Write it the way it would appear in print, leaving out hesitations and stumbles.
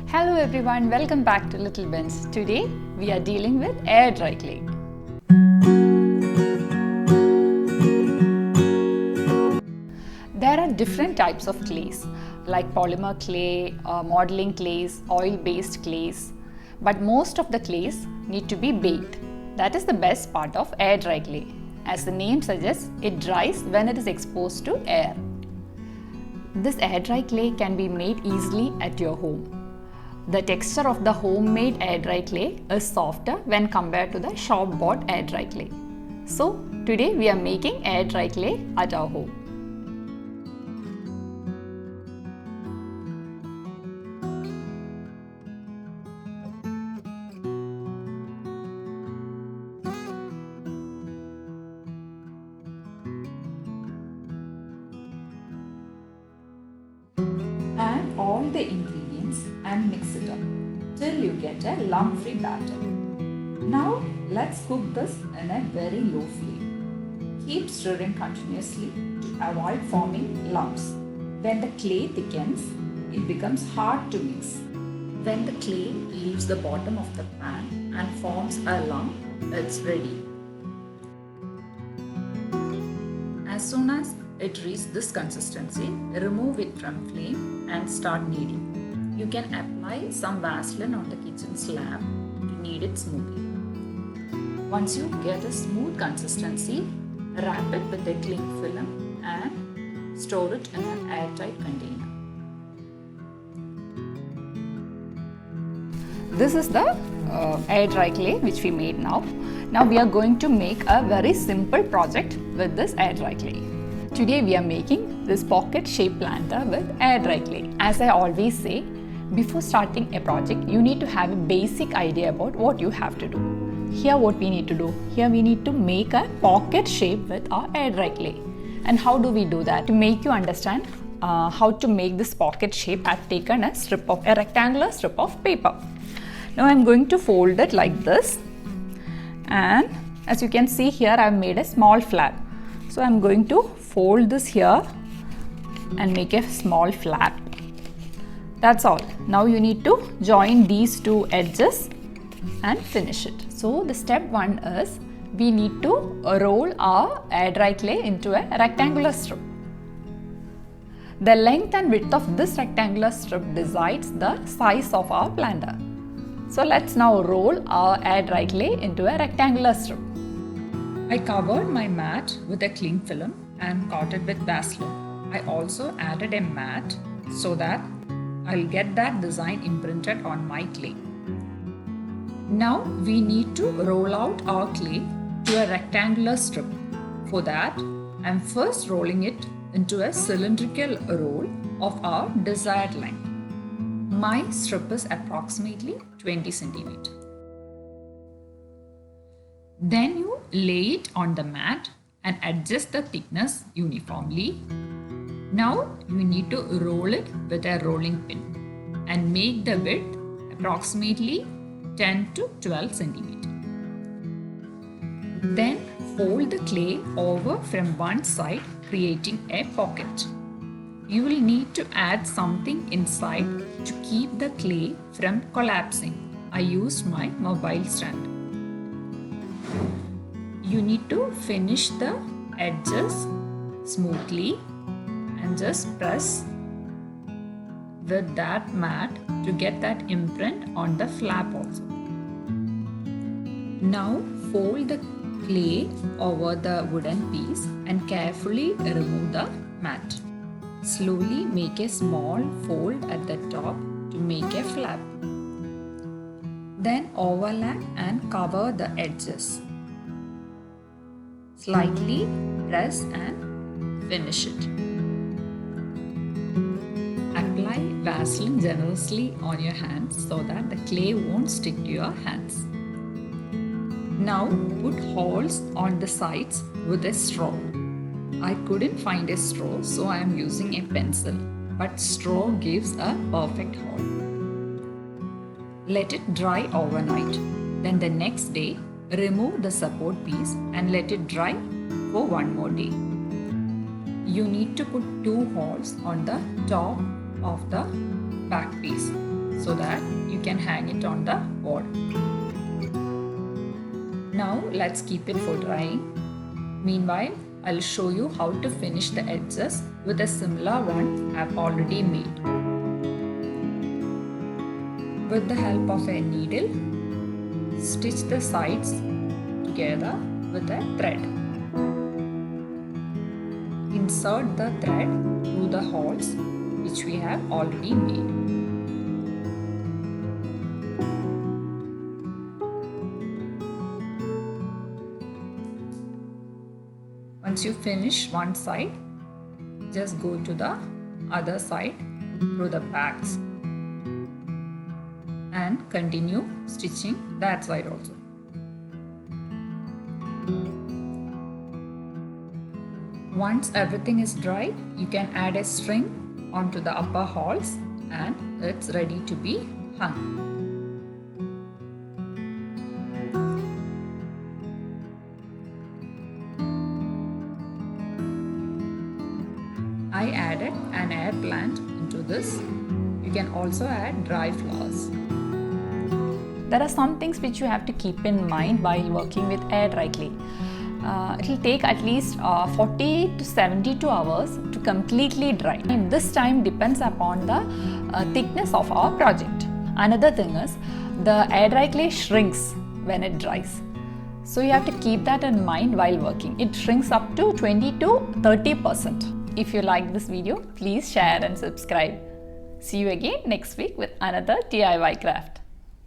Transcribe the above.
Hello everyone, welcome back to Little Bins. Today we are dealing with air dry clay. There are different types of clays like polymer clay, modeling clays, oil-based clays. But most of the clays need to be baked. That is the best part of air dry clay. As the name suggests, it dries when it is exposed to air. This air dry clay can be made easily at your home. The texture of the homemade air dry clay is softer when compared to the shop bought air dry clay. So today we are making air dry clay at our home. Add all the ingredients and mix it up till you get a lump-free batter. Now let's cook this in a very low flame. Keep stirring continuously to avoid forming lumps. When the clay thickens, it becomes hard to mix. When the clay leaves the bottom of the pan and forms a lump, it's ready. As soon as it reaches this consistency, remove it from flame and start kneading. You can apply some Vaseline on the kitchen slab to knead it smoothly. Once you get a smooth consistency, wrap it with a cling film and store it in an airtight container. This is the air dry clay which we made now. Now we are going to make a very simple project with this air dry clay. Today we are making this pocket shaped planter with air dry clay. As I always say, before starting a project, you need to have a basic idea about what you have to do. Here what we need to do, here we need to make a pocket shape with our air dry clay. And how do we do that? To make you understand how to make this pocket shape, I have taken a rectangular strip of paper. Now I am going to fold it like this, and as you can see here I have made a small flap. So I am going to fold this here and make a small flap. That's all. Now you need to join these two edges and finish it. So the step one is we need to roll our air dry clay into a rectangular strip. The length and width of this rectangular strip decides the size of our planter. So let's now roll our air dry clay into a rectangular strip. I covered my mat with a cling film and coated with Vaseline. I also added a mat so that I'll get that design imprinted on my clay. Now we need to roll out our clay to a rectangular strip. For that, I'm first rolling it into a cylindrical roll of our desired length. My strip is approximately 20 centimeters. Then you lay it on the mat and adjust the thickness uniformly. Now you need to roll it with a rolling pin and make the width approximately 10 to 12 centimeters. Then fold the clay over from one side, creating a pocket. You will need to add something inside to keep the clay from collapsing. I used my mobile stand. You need to finish the edges smoothly and just press with that mat to get that imprint on the flap also. Now fold the clay over the wooden piece and carefully remove the mat. Slowly make a small fold at the top to make a flap. Then overlap and cover the edges. Slightly press and finish it. Apply Vaseline generously on your hands so that the clay won't stick to your hands. Now put holes on the sides with a straw. I couldn't find a straw, so I am using a pencil, but straw gives a perfect hole. Let it dry overnight. Then the next day, remove the support piece and let it dry for one more day. You need to put 2 holes on the top of the back piece so that you can hang it on the wall. Now let's keep it for drying. Meanwhile, I'll show you how to finish the edges with a similar one I've already made. With the help of a needle, stitch the sides together with a thread. Insert the thread through the holes which we have already made. Once you finish one side, just go to the other side through the backs and continue stitching that side also. Once everything is dry, you can add a string onto the upper holes and it's ready to be hung. I added an air plant into this. You can also add dry flowers. There are some things which you have to keep in mind while working with air dry clay. It will take at least 40 to 72 hours to completely dry. And this time depends upon the thickness of our project. Another thing is the air dry clay shrinks when it dries. So you have to keep that in mind while working. It shrinks up to 20 to 30%. If you like this video, please share and subscribe. See you again next week with another DIY craft.